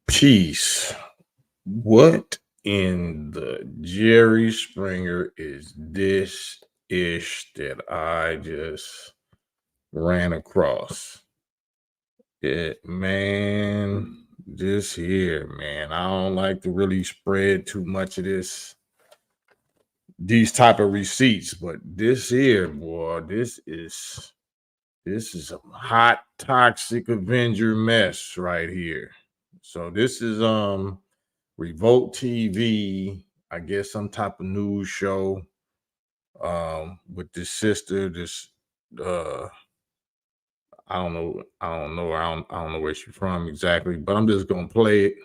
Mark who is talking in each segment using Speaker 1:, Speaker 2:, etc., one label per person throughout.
Speaker 1: Peace. What in the Jerry Springer is this ish that I just ran across? Man, this here, man. I don't like to really spread too much of these type of receipts, but this here, boy, this is a hot toxic Avenger mess right here. So this is Revolt TV, I guess some type of news show with this sister, this I don't know where she's from exactly, but I'm just gonna play it.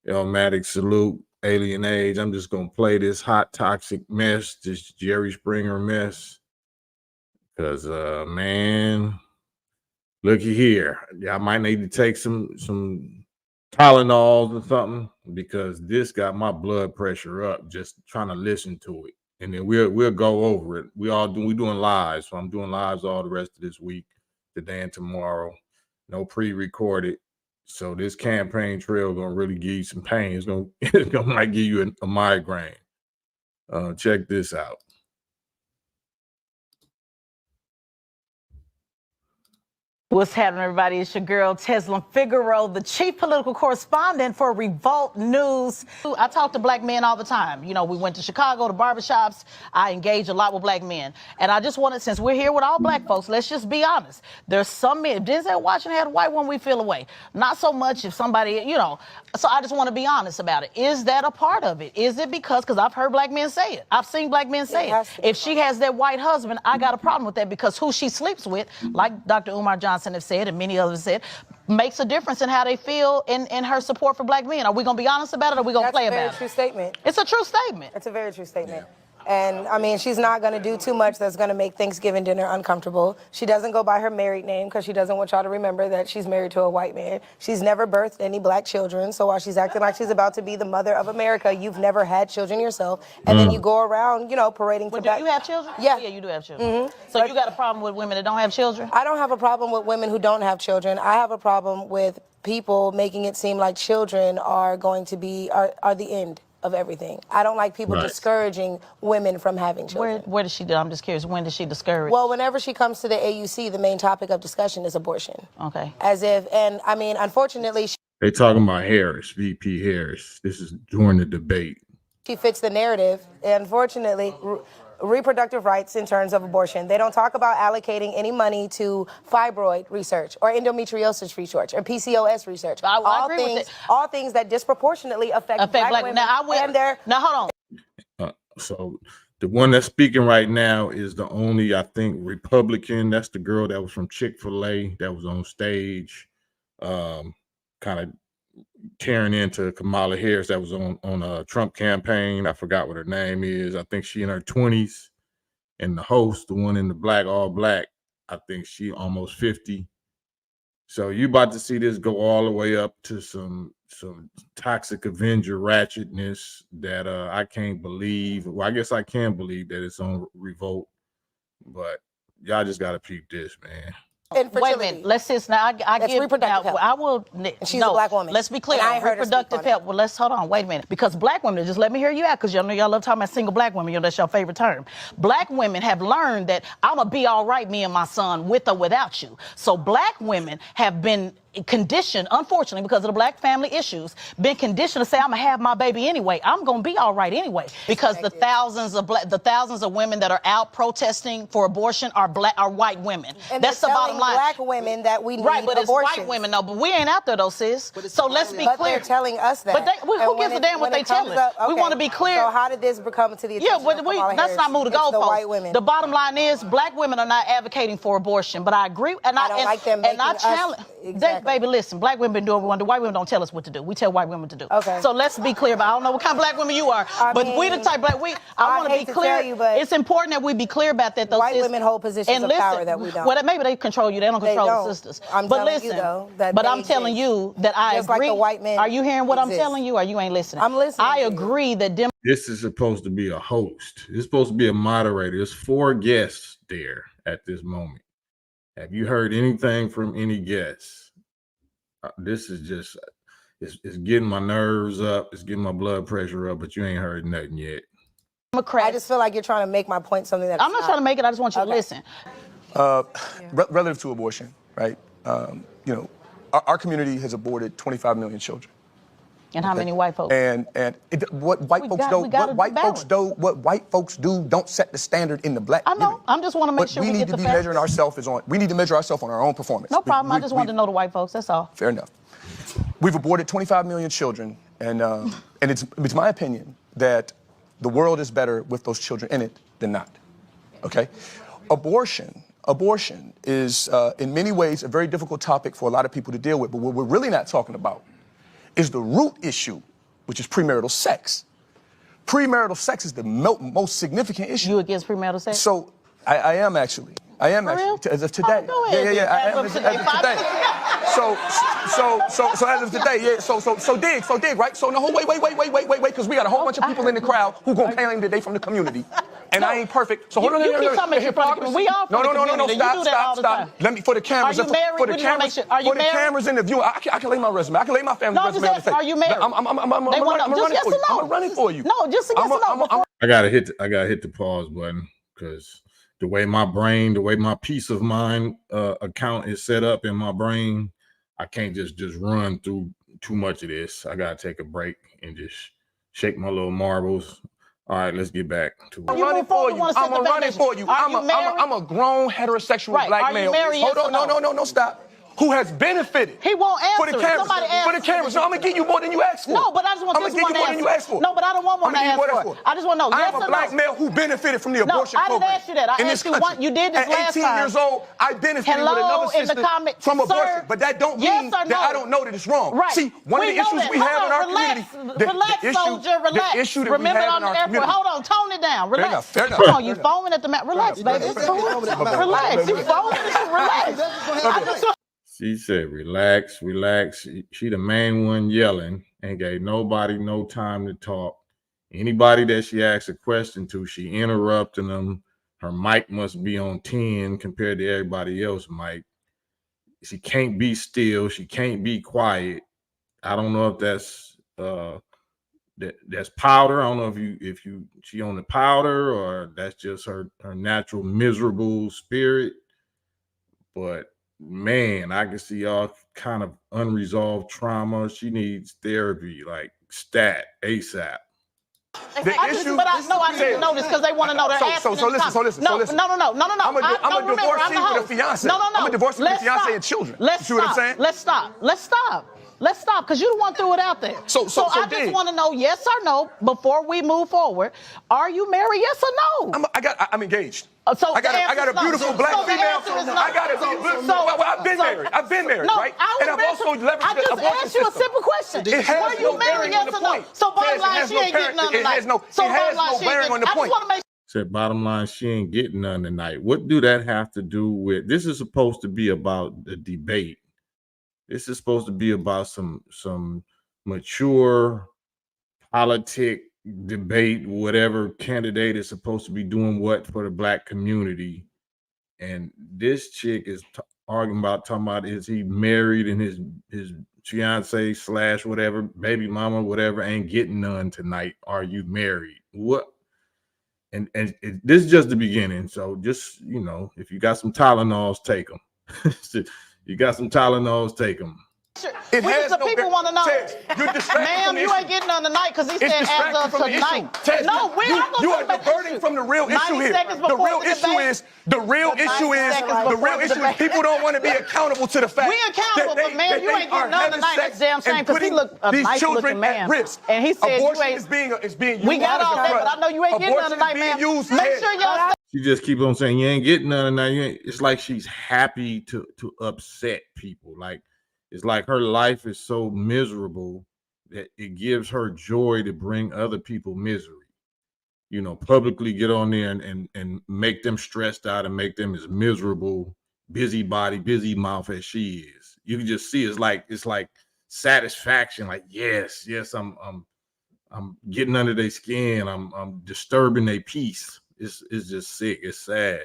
Speaker 1: Elmatic salute, alien age. I'm just gonna play this hot toxic mess, this Jerry Springer mess. Cause man, looky here. I might need to take some Tylenols or something because this got my blood pressure up just trying to listen to it. And then we'll go over it. We doing lives. So I'm doing lives all the rest of this week, today and tomorrow. No pre-recorded. So this campaign trail gonna really give you some pain. It's gonna might give you a migraine. Check this out.
Speaker 2: What's happening, everybody? It's your girl, Tesla Figaro, the chief political correspondent for Revolt News. I talk to black men all the time. You know, we went to Chicago, to barbershops. I engage a lot with black men. And I just wanted, since we're here with all black folks, let's just be honest. There's some men, if Denzel Washington had a white one, we feel away. Not so much if somebody, you know. So I just want to be honest about it. Is that a part of it? Is it because I've heard black men say it. I've seen black men say it. If she has that white husband, I got a problem with that because who she sleeps with, like Dr. Umar Johnson have said and many others said, makes a difference in how they feel in her support for black men. Are we going to be honest about it or are we going to play about it?
Speaker 3: That's a very true statement.
Speaker 2: It's a true statement.
Speaker 3: It's a very true statement. And, I mean, she's not going to do too much that's going to make Thanksgiving dinner uncomfortable. She doesn't go by her married name because she doesn't want y'all to remember that she's married to a white man. She's never birthed any black children. So while she's acting like she's about to be the mother of America, you've never had children yourself. And then you go around, you know, parading to
Speaker 2: do you have children?
Speaker 3: Yeah.
Speaker 2: Yeah, you do have children. So you got a problem with women that don't have children?
Speaker 3: I don't have a problem with women who don't have children. I have a problem with people making it seem like children are going to be, are the end of everything. I don't like people discouraging women from having children.
Speaker 2: Where does she do? I'm just curious. When does she discourage?
Speaker 3: Well, whenever she comes to the AUC, the main topic of discussion is abortion.
Speaker 2: Okay.
Speaker 3: As if, and I mean, unfortunately,
Speaker 1: They talking about Harris, VP Harris. This is during the debate.
Speaker 3: she fits the narrative. Unfortunately, reproductive rights in terms of abortion. They don't talk about allocating any money to fibroid research or endometriosis research or PCOS research.
Speaker 2: I agree with
Speaker 3: all things that disproportionately affect black women.
Speaker 2: Now, hold
Speaker 1: on. So the one that's speaking right now is the only, I think, Republican. That's the girl that was from Chick-fil-A that was on stage, kind of tearing into Kamala Harris that was on a Trump campaign. I forgot what her name is. I think she in her 20s. And the host, the one in the all black, I think she almost 50. So you about to see this go all the way up to some toxic Avenger ratchetness that I can't believe. Well, I guess I can believe that it's on Revolt, but y'all just gotta peep this, man.
Speaker 2: Wait a minute. Let's just now. I give
Speaker 3: reproductive health.
Speaker 2: I will.
Speaker 3: She's a black woman.
Speaker 2: Let's be clear. Reproductive health. Well, let's hold on. Wait a minute. Because black women, just let me hear you out, because y'all know y'all love talking about single black women. You know that's your favorite term. Black women have learned that I'm gonna be all right, me and my son, with or without you. So black women have been conditioned, unfortunately, because of the black family issues, been conditioned to say I'm gonna have my baby anyway. I'm gonna be all right anyway, because the thousands of women that are out protesting for abortion are white women.
Speaker 3: And
Speaker 2: that's the bottom line.
Speaker 3: Black women that we need
Speaker 2: but it's white women, though. But we ain't out there, though, sis. So let's be clear.
Speaker 3: But they're telling us that.
Speaker 2: But who gives a damn what they telling? We want to be clear.
Speaker 3: So how did this become to the attention of Kamala Harris?
Speaker 2: Let's not move the goalposts.
Speaker 3: The white women.
Speaker 2: The bottom line is black women are not advocating for abortion, but I agree. And I don't
Speaker 3: like them making us. Exactly.
Speaker 2: Baby, listen, black women been doing what the white women don't tell us what to do. We tell white women to do.
Speaker 3: Okay.
Speaker 2: So let's be clear. But I don't know what kind of black women you are, but we the type black I want to be clear. It's important that we be clear about that.
Speaker 3: White women hold positions of power that we don't.
Speaker 2: Well, maybe they control you. They don't control the sisters.
Speaker 3: I'm telling you though.
Speaker 2: But I'm telling you that I agree.
Speaker 3: Like the white men.
Speaker 2: Are you hearing what I'm telling you, or you ain't listening?
Speaker 3: I'm listening.
Speaker 2: I agree that
Speaker 1: this is supposed to be a host. It's supposed to be a moderator. There's 4 guests there at this moment. Have you heard anything from any guests? This is just, it's getting my nerves up. It's getting my blood pressure up, but you ain't heard nothing yet.
Speaker 3: I just feel like you're trying to make my point something that
Speaker 2: I'm not trying to make it. I just want you to listen.
Speaker 4: Relative to abortion, right? You know, our community has aborted 25 million children.
Speaker 2: And how many white folks?
Speaker 4: What white folks do don't set the standard in the black community.
Speaker 2: I know. I just want to make sure we get the facts.
Speaker 4: Measuring ourselves is on. We need to measure ourselves on our own performance.
Speaker 2: No problem. I just wanted to know the white folks. That's all.
Speaker 4: Fair enough. We've aborted 25 million children, and it's my opinion that the world is better with those children in it than not. Okay, abortion is in many ways a very difficult topic for a lot of people to deal with. But what we're really not talking about is the root issue, which is premarital sex. Premarital sex is the most significant issue.
Speaker 2: You against premarital sex?
Speaker 4: So I am actually. As of today.
Speaker 2: Oh, go ahead.
Speaker 4: Yeah. I am as of today. So as of today, yeah. So dig, right? So no, wait, because we got a whole bunch of people in the crowd who gonna claim that they from the community, and I ain't perfect. So hold on.
Speaker 2: You keep talking about we all from the community.
Speaker 4: Stop. Let me for the cameras.
Speaker 2: Are you married?
Speaker 4: For the cameras in the view, I can lay my resume. I can lay my family resume on the face.
Speaker 2: Are you married?
Speaker 4: I'm running for you.
Speaker 2: No, just a yes or no.
Speaker 1: I gotta hit the pause button because the way my brain, the way my peace of mind account is set up in my brain, I can't just run through too much of this. I gotta take a break and just shake my little marbles. All right, let's get back to it.
Speaker 4: I'm running for you. I'm a grown heterosexual black male. Hold on, no, stop. Who has benefited?
Speaker 2: He won't answer.
Speaker 4: For the cameras. For the cameras. No, I'm gonna give you more than you asked for.
Speaker 2: No, but I just want this one to answer. I'm gonna give you more than you asked for. No, but I don't want one to ask for. I just want to know. Yes or no?
Speaker 4: I'm a black male who benefited from the abortion program.
Speaker 2: No, I didn't ask you that. I asked you one. You did this last time.
Speaker 4: At 18 years old, I benefited with another sister from abortion. But that don't mean that I don't know that it's wrong.
Speaker 2: Right.
Speaker 4: See, one of the issues we have in our community.
Speaker 2: Relax, soldier. Relax.
Speaker 4: The issue that we
Speaker 2: Remember
Speaker 4: have
Speaker 2: on
Speaker 4: in our
Speaker 2: the airport.
Speaker 4: community.
Speaker 2: Hold on, tone it down. Relax.
Speaker 4: Fair enough.
Speaker 2: Come on, you foaming at the mouth. Relax, baby. It's cool. Relax. You foaming. Relax.
Speaker 1: She said, relax. She the main one yelling and gave nobody no time to talk. Anybody that she asked a question to, she interrupting them. Her mic must be on 10 compared to everybody else's mic. She can't be still. She can't be quiet. I don't know if that's that's powder. I don't know if she on the powder or that's just her natural miserable spirit. But man, I can see all kind of unresolved trauma. She needs therapy, like stat, ASAP.
Speaker 2: I need to know this because they want to know. They're asking.
Speaker 4: So listen.
Speaker 2: No.
Speaker 4: I'm a divorcee with a fiance.
Speaker 2: No.
Speaker 4: I'm a divorcee with a fiance and children.
Speaker 2: Let's
Speaker 4: see what I'm saying?
Speaker 2: Let's stop, because you the one threw it out there. So I just want to know yes or no before we move forward. Are you married? Yes or no?
Speaker 4: I'm engaged.
Speaker 2: So
Speaker 4: I got a beautiful black female. I've been married, right? And I've also leveraged the abortion system.
Speaker 2: I just asked you a simple question.
Speaker 4: Were
Speaker 2: you married? Yes or no? So bottom line, she ain't getting none tonight.
Speaker 4: It has no bearing on the point.
Speaker 1: Said bottom line, she ain't getting none tonight. What do that have to do with? This is supposed to be about the debate. This is supposed to be about some mature politic debate, whatever candidate is supposed to be doing what for the black community. And this chick is talking about is he married and his fiance / whatever, baby mama, whatever, ain't getting none tonight. Are you married? What? And this is just the beginning. So just, if you got some Tylenols, take them. You got some Tylenols, take them.
Speaker 2: People want to know. Ma'am, you ain't getting none tonight because he said as of tonight. No,
Speaker 4: you are diverting from the real issue here. The real issue is people don't want to be accountable to the fact
Speaker 2: we accountable, but ma'am, you ain't getting none tonight. That's damn shame because he look a nice looking man. And he said
Speaker 4: abortion is being used.
Speaker 2: We got all that, but I know you ain't getting none tonight, ma'am. Make sure y'all.
Speaker 1: She just keep on saying you ain't getting none tonight. It's like she's happy to upset people. Like it's like her life is so miserable that it gives her joy to bring other people misery. Publicly get on there and make them stressed out and make them as miserable, busybody, busy mouth as she is. You can just see it's like satisfaction. Like yes, I'm getting under their skin. I'm disturbing their peace. It's just sick. It's sad.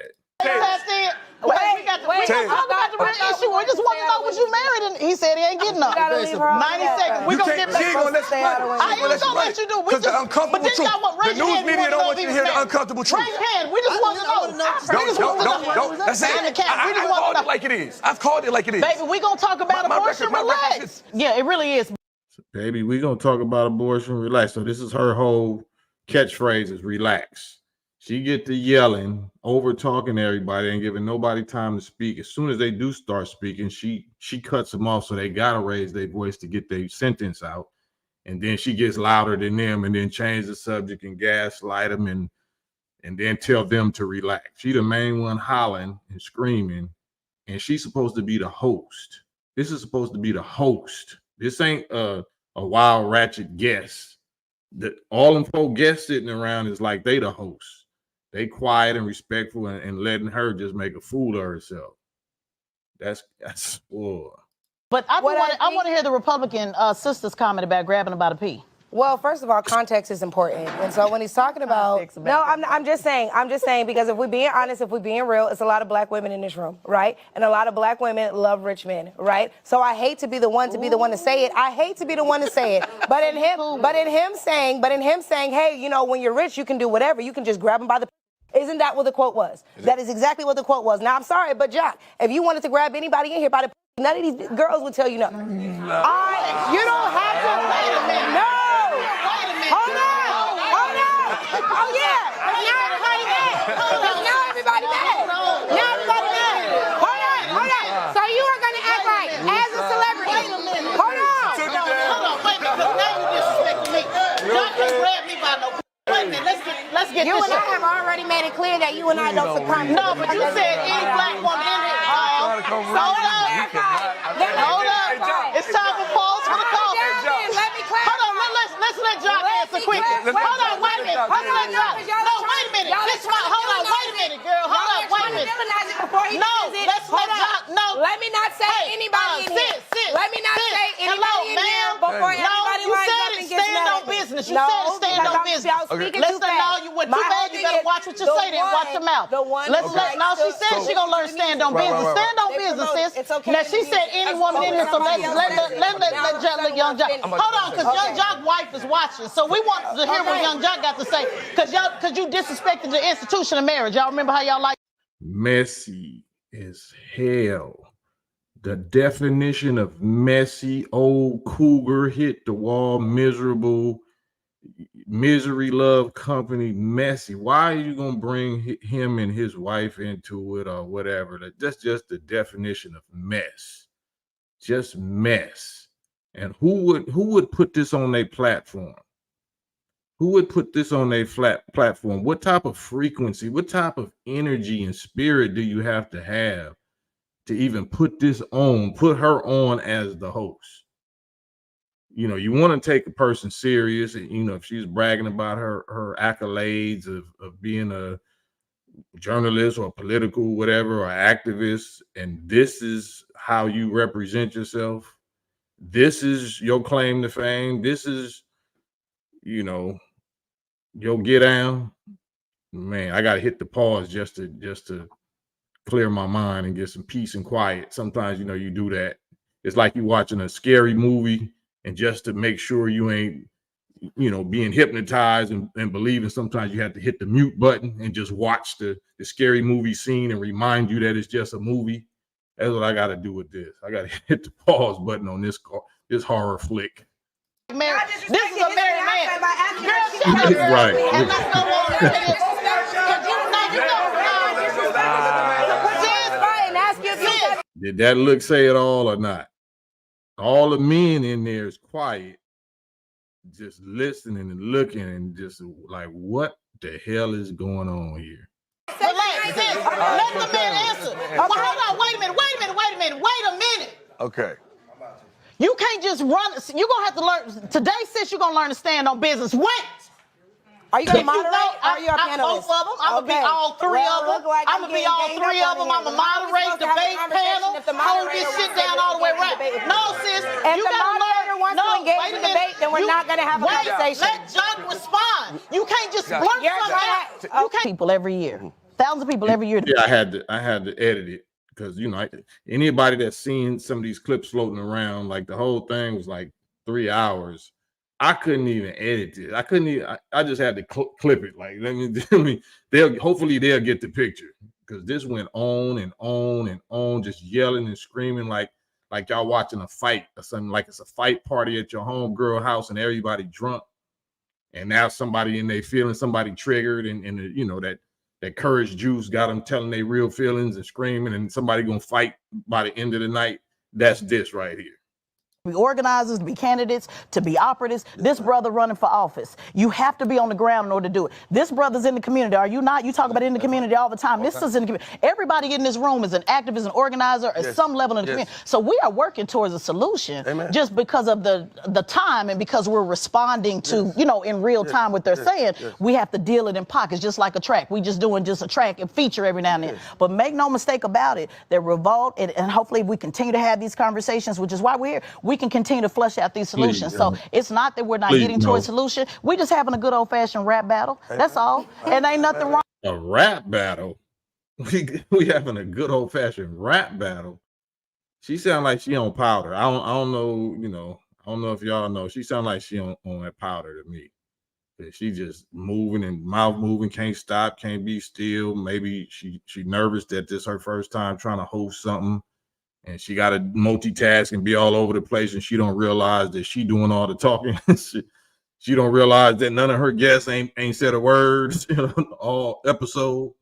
Speaker 2: We got to talk about the real issue. We just want to know, was you married? And he said he ain't getting up.
Speaker 3: 90
Speaker 2: seconds. We gonna get back.
Speaker 4: She ain't gonna let you run it.
Speaker 2: I ain't gonna let you do.
Speaker 4: Because the uncomfortable truth. The news media don't want you to hear the uncomfortable truth.
Speaker 2: Raise your hand. We just want to know.
Speaker 4: Don't. That's it. I called it like it is. I've called it like it is.
Speaker 2: Baby, we gonna talk about abortion. Relax. Yeah, it really is.
Speaker 1: Baby, we gonna talk about abortion. Relax. So this is her whole catchphrase: is relax. She get to yelling, over talking everybody, and giving nobody time to speak. As soon as they do start speaking, she cuts them off, so they gotta raise their voice to get their sentence out. And then she gets louder than them, and then change the subject and gaslight them, and then tell them to relax. She the main one hollering and screaming, and she's supposed to be the host. This is supposed to be the host. This ain't a wild ratchet guest. All them folk guests sitting around is like they the host. They quiet and respectful and letting her just make a fool of herself. That's whoa.
Speaker 2: But I want to hear the Republican sisters comment about grabbing about a pee.
Speaker 3: Well, first of all, context is important. And so when he's talking about, I'm just saying, because if we're being honest, if we're being real, it's a lot of black women in this room, right? And a lot of black women love rich men, right? So I hate to be the one to say it. I hate to be the one to say it. But in him saying, hey, you know, when you're rich, you can do whatever. You can just grab them by the. Isn't that what the quote was? That is exactly what the quote was. Now, I'm sorry, but Jock, if you wanted to grab anybody in here by the, none of these girls would tell you no. You don't have to. Wait a minute. No. Hold on. Oh, yeah. Now everybody mad. Now everybody mad. Hold on. So you are going to act like, as a celebrity. Wait a minute. Hold on. Wait a minute. Now you disrespecting me. Y'all can't grab me by no. Wait a minute, let's get
Speaker 2: you
Speaker 3: this. You and I have already made it clear that you and I don't succumb.
Speaker 2: No, but you said any black woman in here. Hold up. It's time for pause for the call.
Speaker 3: Let me clarify.
Speaker 2: Hold on, let's let Jock answer quickly. Hold on, wait a minute. Let's let Jock. No, wait a minute. Hold on, wait a minute, girl. Hold on, wait a minute. No, let's let Jock. No.
Speaker 3: Let me not say anybody in here. Let me not say anybody in here before everybody lines up and gets mad at me.
Speaker 2: Business. You said stand on business. Listen, no, you went too bad. You better watch what you say then. Watch your mouth. Now she said she gonna learn to stand on business. Stand on business, sis. Now she said any woman in here, so let Young Jock. Hold on, because Young Jock's wife is watching. So we want to hear what Young Jock got to say. Because you disrespected the institution of marriage. Y'all remember how y'all like
Speaker 1: messy as hell. The definition of messy, old cougar, hit the wall, miserable, misery love company, messy. Why are you gonna bring him and his wife into it or whatever? That's just the definition of mess. Just mess. And who would put this on their platform? Who would put this on their platform? What type of frequency, what type of energy and spirit do you have to even put her on as the host? You know, you want to take a person serious, and you know, if she's bragging about her accolades of being a journalist or political whatever or activist, and this is how you represent yourself, this is your claim to fame, this is, you know, your get down, man, I gotta hit the pause just to clear my mind and get some peace and quiet. Sometimes, you know, you do that. It's like you watching a scary movie, and just to make sure you ain't, you know, being hypnotized and believing, sometimes you have to hit the mute button and just watch the scary movie scene and remind you that it's just a movie. That's what I got to do with this. I got to hit the pause button on this horror flick.
Speaker 2: this is a married man.
Speaker 1: Right. Did that look say it all or not? All the men in there is quiet, just listening and looking and just like, what the hell is going on here?
Speaker 2: Let the man answer. Hold on, wait a minute.
Speaker 4: Okay.
Speaker 2: You can't just run. You're going to have to learn. Today, sis, you're going to learn to stand on business. Wait.
Speaker 3: Are you going to moderate or are you a panelist?
Speaker 2: Both of them. I'm going to be all three of them. I'm going to be all three of them. I'm going to moderate, debate, panel, hold this shit down all the way around. No, sis.
Speaker 3: If the moderator wants to engage in debate, then we're not going to have a conversation.
Speaker 2: Let Jock respond. You can't just blurt something out. You can't. People every year. Thousands of people every year.
Speaker 1: Yeah, I had to edit it because anybody that's seen some of these clips floating around, like the whole thing was like 3 hours. I couldn't even edit it. I couldn't even. I just had to clip it. Like hopefully they'll get the picture because this went on and on and on, just yelling and screaming like y'all watching a fight or something. Like it's a fight party at your homegirl house and everybody drunk, and now somebody in their feelings, somebody triggered, and that courage juice got them telling their real feelings and screaming, and somebody gonna fight by the end of the night. That's this right here.
Speaker 2: Be organizers, to be candidates, to be operatives. This brother running for office. You have to be on the ground in order to do it. This brother's in the community. Are you not? You talk about in the community all the time. This is in the community. Everybody in this room is an activist, an organizer at some level in the community. So we are working towards a solution just because of the time and because we're responding to, in real time what they're saying. We have to deal it in pockets, just like a track. We just doing just a track and feature every now and then. But make no mistake about it, that Revolt, and hopefully we continue to have these conversations, which is why we're here. We can continue to flush out these solutions. So it's not that we're not getting to a solution. We're just having a good old-fashioned rap battle. That's all. And ain't nothing wrong.
Speaker 1: A rap battle? We having a good old-fashioned rap battle? She sound like she on powder. I don't know, I don't know if y'all know. She sound like she on that powder to me. She just moving and mouth moving, can't stop, can't be still. Maybe she nervous that this her first time trying to host something. And she got to multitask and be all over the place, and she don't realize that she doing all the talking. she don't realize that none of her guests ain't said a word all episode.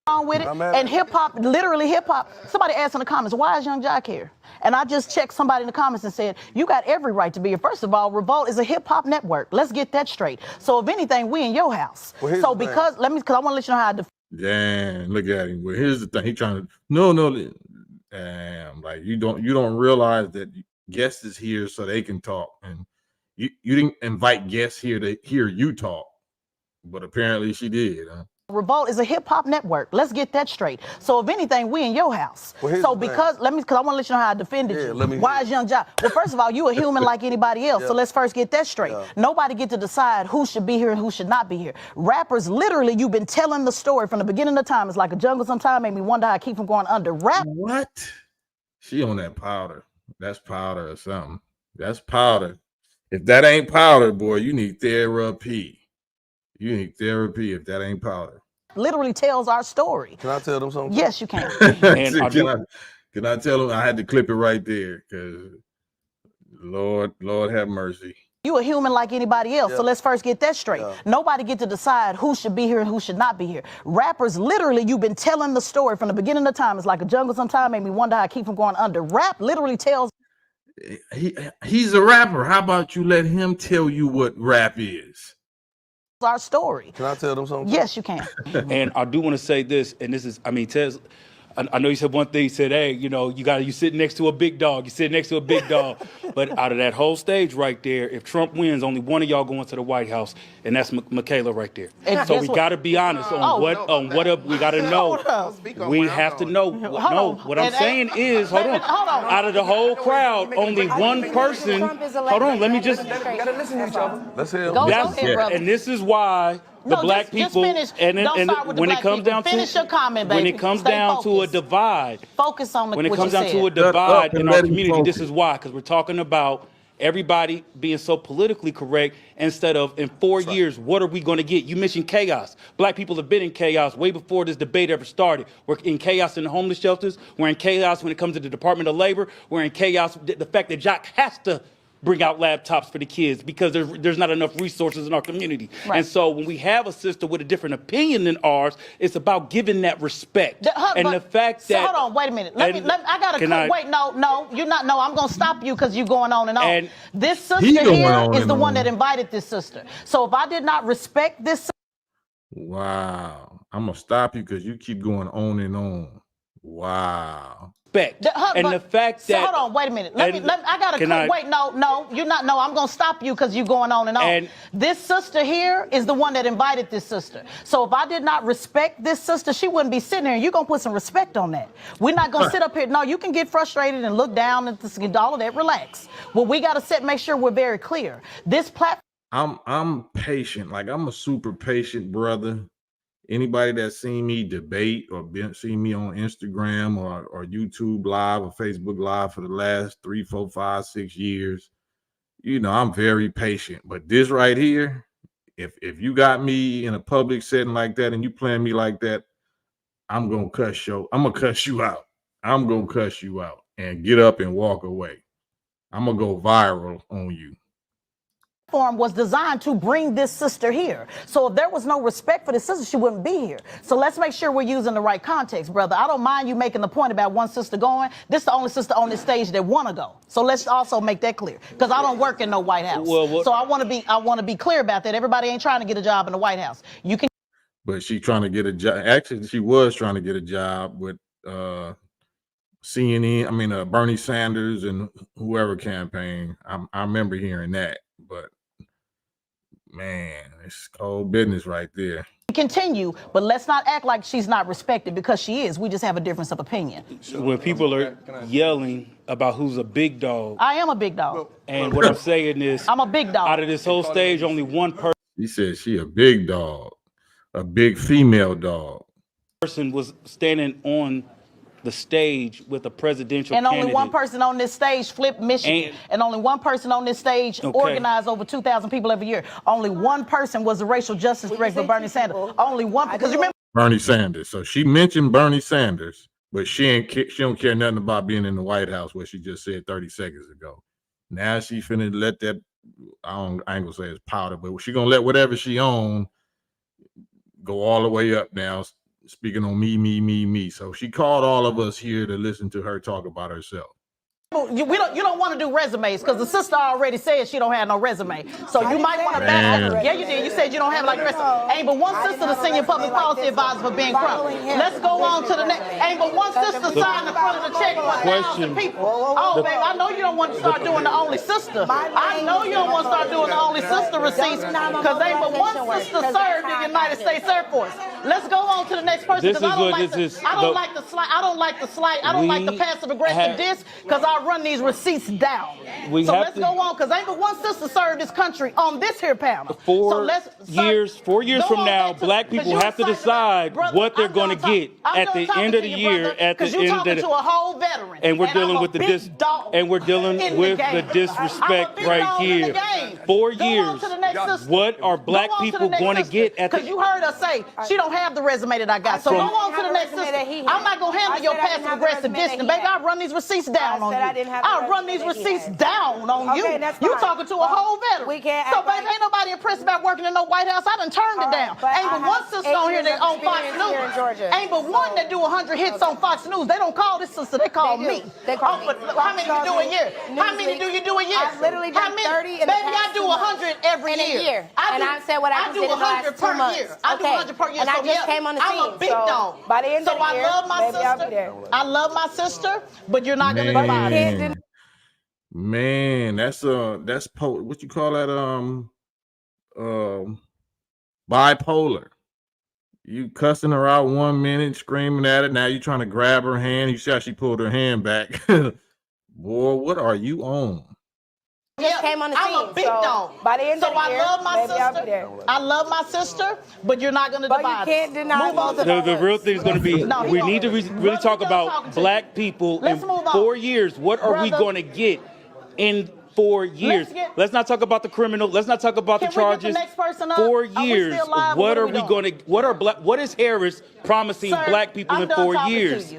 Speaker 2: With it. And hip hop, literally hip hop. Somebody asked in the comments, why is Young Jock here? And I just checked somebody in the comments and said, you got every right to be here. First of all, Revolt is a hip hop network. Let's get that straight. So if anything, we in your house. Well, so because I want to let you know how to.
Speaker 1: Damn, look at him. Well, here's the thing. He trying to no. Damn, like you don't realize that guests is here so they can talk, and you didn't invite guests here to hear you talk, but apparently she did. Huh?
Speaker 2: Revolt is a hip hop network. Let's get that straight. So if anything, we in your house. Well, so because I want to let you know how I defended you. Why is Young Jock? Well, first of all, you a human like anybody else. So let's first get that straight. Nobody get to decide who should be here and who should not be here. Rappers, literally, you've been telling the story from the beginning of time. It's like a jungle sometime. Made me wonder how I keep from going under.
Speaker 1: What? She on that powder. That's powder or something. That's powder. If that ain't powder, boy, you need therapy. You need therapy if that ain't powder.
Speaker 2: Literally tells our story.
Speaker 5: Can I tell them something?
Speaker 2: Yes, you can.
Speaker 1: Can I tell them? I had to clip it right there because Lord have mercy.
Speaker 2: You a human like anybody else, so let's first get that straight. Nobody get to decide who should be here and who should not be here. Rappers, literally, you've been telling the story from the beginning of time. It's like a jungle sometime. Made me wonder how I keep from going under. Rap literally tells.
Speaker 1: He's a rapper. How about you let him tell you what rap is?
Speaker 2: Our story.
Speaker 5: Can I tell them something?
Speaker 2: Yes, you can.
Speaker 6: And I do want to say this, and this is, Tez, I know you said one thing. You said, hey, you sit next to a big dog. You sit next to a big dog. But out of that whole stage right there, if Trump wins, only one of y'all going to the White House, and that's Michaela right there. And so we got to be honest on what we got to know. We have to know. What I'm saying is, hold on. Out of the whole crowd, only one person. Hold on. Let me just.
Speaker 5: Gotta listen to each other. Let's hear.
Speaker 2: Go ahead, brother.
Speaker 6: And this is why. Black people,
Speaker 2: finish. And when it comes down to finish your comment, baby.
Speaker 6: When it comes down to a divide,
Speaker 2: focus on
Speaker 6: when it comes down to a divide in our community, this is why, because we're talking about everybody being so politically correct instead of in 4 years, what are we going to get? You mentioned chaos. Black people have been in chaos way before this debate ever started. We're in chaos in the homeless shelters. We're in chaos when it comes to the Department of Labor. We're in chaos the fact that Jock has to bring out laptops for the kids because there's not enough resources in our community. Right. And so when we have a sister with a different opinion than ours, it's about giving that respect. The fact that...
Speaker 2: Hold on, wait a minute. Wait, no, you're not. No, I'm going to stop you because you're going on and on. And this sister here is the one that invited this sister. So if I did not respect this...
Speaker 1: Wow. I'm going to stop you because you keep going on and on. Wow.
Speaker 6: The fact that
Speaker 2: hold on, wait a minute. You're not. No, I'm gonna stop you because you're going on and on. And this sister here is the one that invited this sister. So if I did not respect this sister, she wouldn't be sitting here. You're gonna put some respect on that. We're not gonna sit up here. No, you can get frustrated and look down and all of that. Relax. Well, we gotta make sure we're very clear. This platform.
Speaker 1: I'm patient. Like I'm a super patient brother. Anybody that's seen me debate or seen me on Instagram or YouTube Live or Facebook Live for the last 3, 4, 5, 6 years, you know, I'm very patient. But this right here, if you got me in a public setting like that and you playing me like that, I'm gonna cuss you out. I'm gonna cuss you out and get up and walk away. I'm gonna go viral on you.
Speaker 2: Form was designed to bring this sister here. So if there was no respect for this sister, she wouldn't be here. So let's make sure we're using the right context, brother. I don't mind you making the point about one sister going. This is the only sister on this stage that want to go. So let's also make that clear, because I don't work in no White House. So I want to be clear about that. Everybody ain't trying to get a job in the White House. You can.
Speaker 1: But she trying to get a job. Actually, she was trying to get a job with CNN. I mean, Bernie Sanders and whoever campaign. I remember hearing that, but. Man, it's cold business right there.
Speaker 2: Continue, but let's not act like she's not respected, because she is. We just have a difference of opinion.
Speaker 6: When people are yelling about who's a big dog,
Speaker 2: I am a big dog.
Speaker 6: And what I'm saying is,
Speaker 2: I'm a big dog.
Speaker 6: Out of this whole stage, only one
Speaker 1: He said she a big dog, a big female dog.
Speaker 6: person was standing on the stage with a presidential
Speaker 2: and
Speaker 6: candidate.
Speaker 2: only one person on this stage flipped Michigan. And only one person on this stage organized over 2,000 people every year. Only one person was the racial justice director for Bernie Sanders. Only one, because you remember
Speaker 1: Bernie Sanders. So she mentioned Bernie Sanders, but she don't care nothing about being in the White House, what she just said 30 seconds ago. Now she finna let that, I ain't gonna say it's powder, but she gonna let whatever she own go all the way up now, speaking on me. So she called all of us here to listen to her talk about herself.
Speaker 2: you don't want to do resumes, because the sister already said she don't have no resume. So you might want to back up. Yeah, you did. You said you don't have like a resume. Ain't but one sister the senior public policy advisor for being crump. Let's go on to the next. Ain't but one sister signed the front of the check for 1,000 people. Oh, baby, I know you don't want to start doing the only sister. I know you don't want to start doing the only sister receipts, because ain't but one sister served in the United States Air Force. Let's go on to the next person, because I don't like the passive aggressive diss, because I run these receipts down. So let's go on, because ain't but one sister served this country on this here panel.
Speaker 6: 4 years from now, black people have to decide what they're going to get at the end of the year. At the end of the,
Speaker 2: to a whole veteran,
Speaker 6: and we're dealing with the disrespect right here. 4 years. What are black people going to get at the?
Speaker 2: Because you heard us say she don't have the resume that I got. So go on to the next sister. I'm not gonna handle your passive aggressive dissing, baby. I run these receipts down on you. I run these receipts down on you. You talking to a whole veteran. So baby, ain't nobody impressed about working in no White House. I done turned it down. Ain't but one sister on here that on Fox News. Ain't but one that do 100 hits on Fox News. They don't call this sister. They call me. How many you do a year? How many do you do a year?
Speaker 3: I've literally done 30 in the
Speaker 2: Baby, I do 100 every year.
Speaker 3: And I said what I
Speaker 2: do 100 per year. I do 100 per year.
Speaker 3: And I just came on the scene.
Speaker 2: I'm a big dog.
Speaker 3: By the end of the year,
Speaker 2: I love my sister. I love my sister, but you're not gonna divide it.
Speaker 1: Man, that's what you call that? Bipolar. You cussing her out 1 minute, screaming at it. Now you trying to grab her hand. You see how she pulled her hand back. Boy, what are you on?
Speaker 3: Just came on the scene.
Speaker 2: I'm a big dog.
Speaker 3: By the end of the year,
Speaker 2: I love my sister. I love my sister, but you're not going to divide.
Speaker 3: You can't deny
Speaker 6: the real thing is going to be, we need to really talk about black people in 4 years. What are we going to get in 4 years? Let's not talk about the criminal. Let's not talk about the charges. 4 years. What are we going to? What is Harris promising black people in 4 years?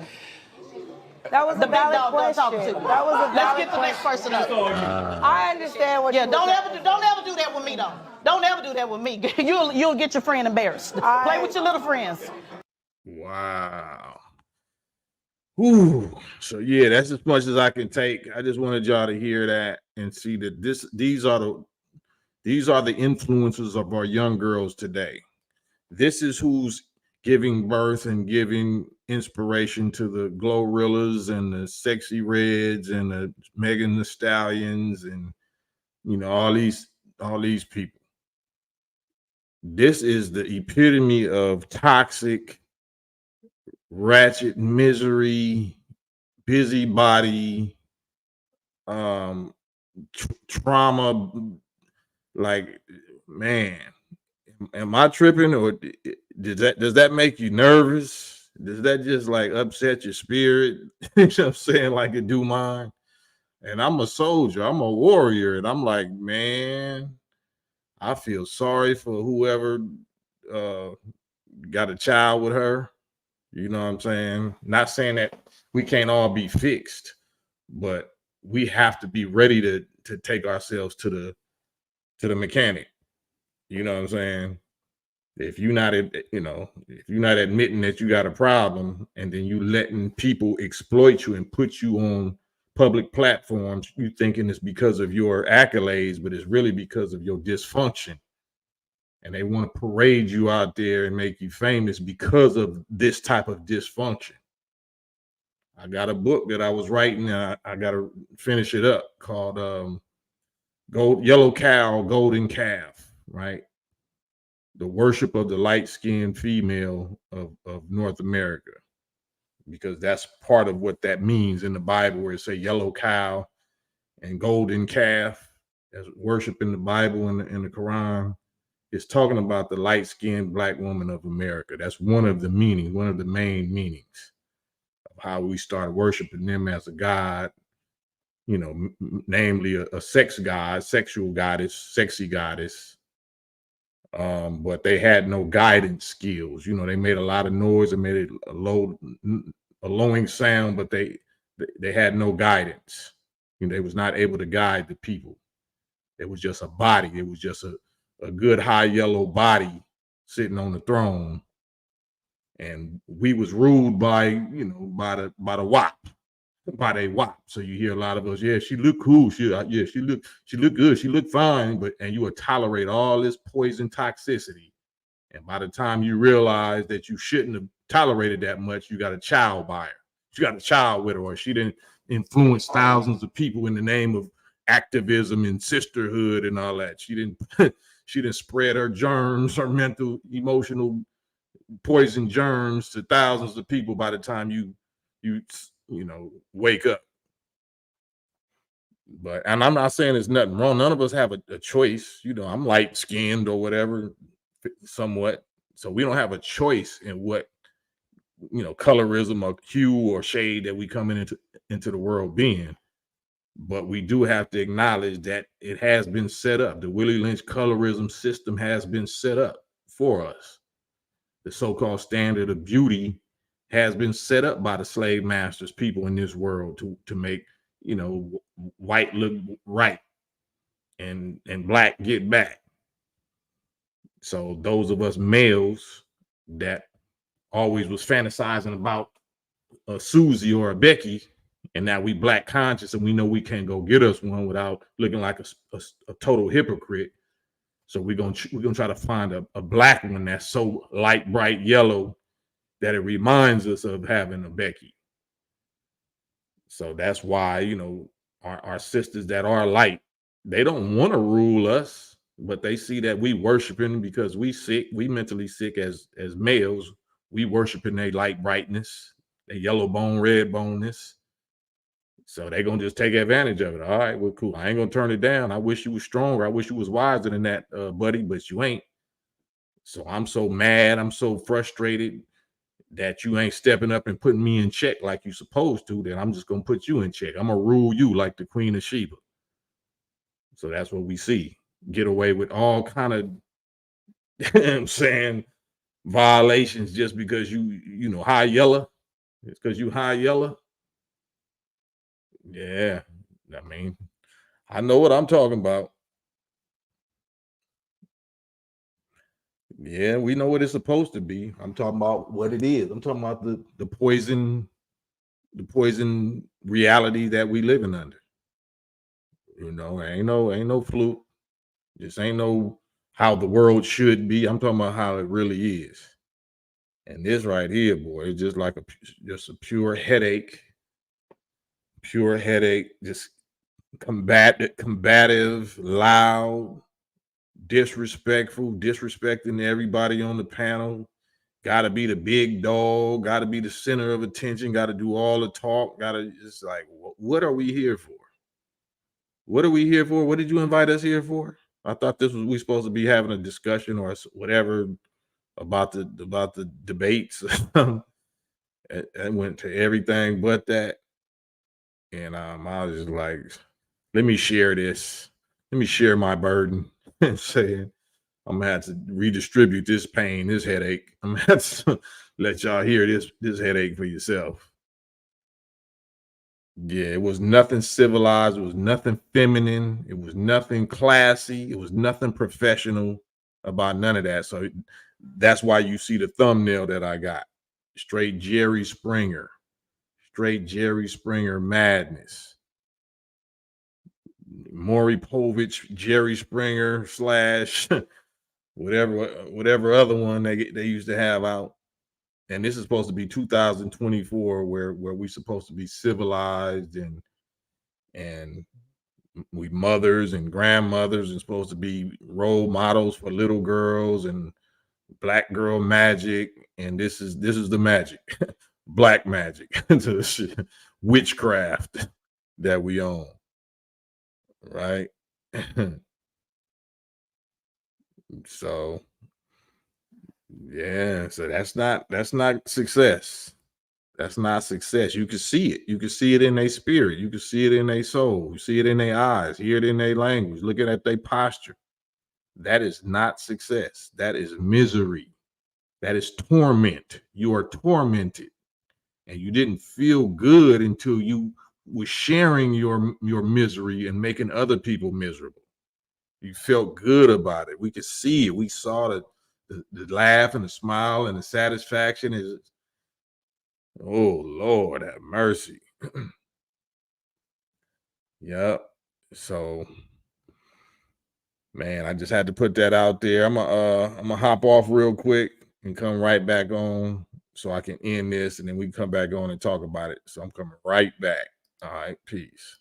Speaker 3: That was a valid question. That was a valid
Speaker 2: Let's get the next person up.
Speaker 3: I understand what you're saying.
Speaker 2: Don't ever do that with me, though. Don't ever do that with me. You'll get your friend embarrassed. Play with your little friends.
Speaker 1: Wow. Ooh. So yeah, that's as much as I can take. I just wanted y'all to hear that and see that these are the influences of our young girls today. This is who's giving birth and giving inspiration to the Glorrillas and the Sexy Reds and the Megan Thee Stallions and all these people. This is the epitome of toxic, ratchet misery, busybody, trauma. Like, man, Am I tripping, or does that make you nervous? Does that just like upset your spirit? You know what I'm saying? Like it do mine. And I'm a soldier, I'm a warrior, and I'm like, man, I feel sorry for whoever uh, got a child with her. You know what I'm saying? Not saying that we can't all be fixed, but we have to be ready to take ourselves to the mechanic. You know what I'm saying? If you're not, if you're not admitting that you got a problem, and then you letting people exploit you and put you on public platforms, you thinking it's because of your accolades, but it's really because of your dysfunction. And they want to parade you out there and make you famous because of this type of dysfunction. I got a book that I was writing, and I got to finish it up, called Yellow Cow, Golden Calf, right? The worship of the light-skinned female of North America, because that's part of what that means in the Bible, where it say yellow cow and golden calf as worship in the Bible and in the Quran. It's talking about the light-skinned Black woman of America. That's one of the meanings, one of the main meanings of how we start worshiping them as a god, namely a sex god, sexual goddess, sexy goddess. But they had no guidance skills. They made a lot of noise and made it a lowing sound, but they had no guidance. They was not able to guide the people. It was just a body. It was just a good high yellow body sitting on the throne, and we was ruled by the WAP. By they WAP. So you hear a lot of us, yeah, she look cool. She look good. She look fine. And you would tolerate all this poison toxicity. And by the time you realize that you shouldn't have tolerated that much, you got a child by her. She got a child with her, or she didn't influence thousands of people in the name of activism and sisterhood and all that. She didn't spread her germs, her mental, emotional poison germs to thousands of people by the time you wake up. And I'm not saying there's nothing wrong. None of us have a choice. I'm light skinned or whatever, somewhat. So we don't have a choice in what, colorism or hue or shade that we come into the world being. But we do have to acknowledge that it has been set up. The Willie Lynch colorism system has been set up for us. The so-called standard of beauty has been set up by the slave masters, people in this world, to make white look right and black get back. So those of us males that always was fantasizing about a Susie or a Becky, and now we black conscious and we know we can't go get us one without looking like a total hypocrite. So we're gonna try to find a black one that's so light, bright yellow that it reminds us of having a Becky. So that's why, our sisters that are light, they don't want to rule us, but they see that we worshiping because we sick, we mentally sick as males. We worshiping their light brightness, their yellow bone, red boneness. So they gonna just take advantage of it. All right, well, cool. I ain't gonna turn it down. I wish you was stronger. I wish you was wiser than that, buddy, but you ain't. So I'm so mad. I'm so frustrated that you ain't stepping up and putting me in check like you supposed to, then I'm just gonna put you in check. I'm gonna rule you like the Queen of Sheba. So that's what we see. Get away with all kind of I'm saying violations just because you high yellow. It's because you high yellow. Yeah. I mean, I know what I'm talking about. Yeah, we know what it's supposed to be. I'm talking about what it is. I'm talking about the poison reality that we living under. Ain't no fluke. This ain't no how the world should be. I'm talking about how it really is. And this right here, boy, it's just like just a pure headache. Pure headache, just combative, loud, disrespectful, disrespecting everybody on the panel. Got to be the big dog, got to be the center of attention, got to do all the talk, it's like, what are we here for? What are we here for? What did you invite us here for? I thought this was we supposed to be having a discussion or whatever about the debates. It went to everything but that. And I was just like, let me share this. Let me share my burden and saying I'm gonna have to redistribute this pain, this headache. I'm gonna have to let y'all hear this headache for yourself. Yeah, it was nothing civilized. It was nothing feminine. It was nothing classy. It was nothing professional about none of that. So that's why you see the thumbnail that I got. Straight Jerri Springer. Straight Jerri Springer madness. Maury Povich, Jerri Springer / whatever other one they used to have out. And this is supposed to be 2024 where we supposed to be civilized and we mothers and grandmothers and supposed to be role models for little girls and black girl magic. And this is the magic, black magic, witchcraft that we own. Right. So yeah, so that's not success. That's not success. You can see it. You can see it in their spirit. You can see it in their soul. You see it in their eyes, hear it in their language, looking at their posture. That is not success. That is misery. That is torment. You are tormented. And you didn't feel good until you were sharing your misery and making other people miserable. You felt good about it. We could see it. We saw the laugh and the smile and the satisfaction is, oh Lord, have mercy. Yep. So, man, I just had to put that out there. I'm gonna hop off real quick and come right back on so I can end this, and then we can come back on and talk about it. So I'm coming right back. All right, peace.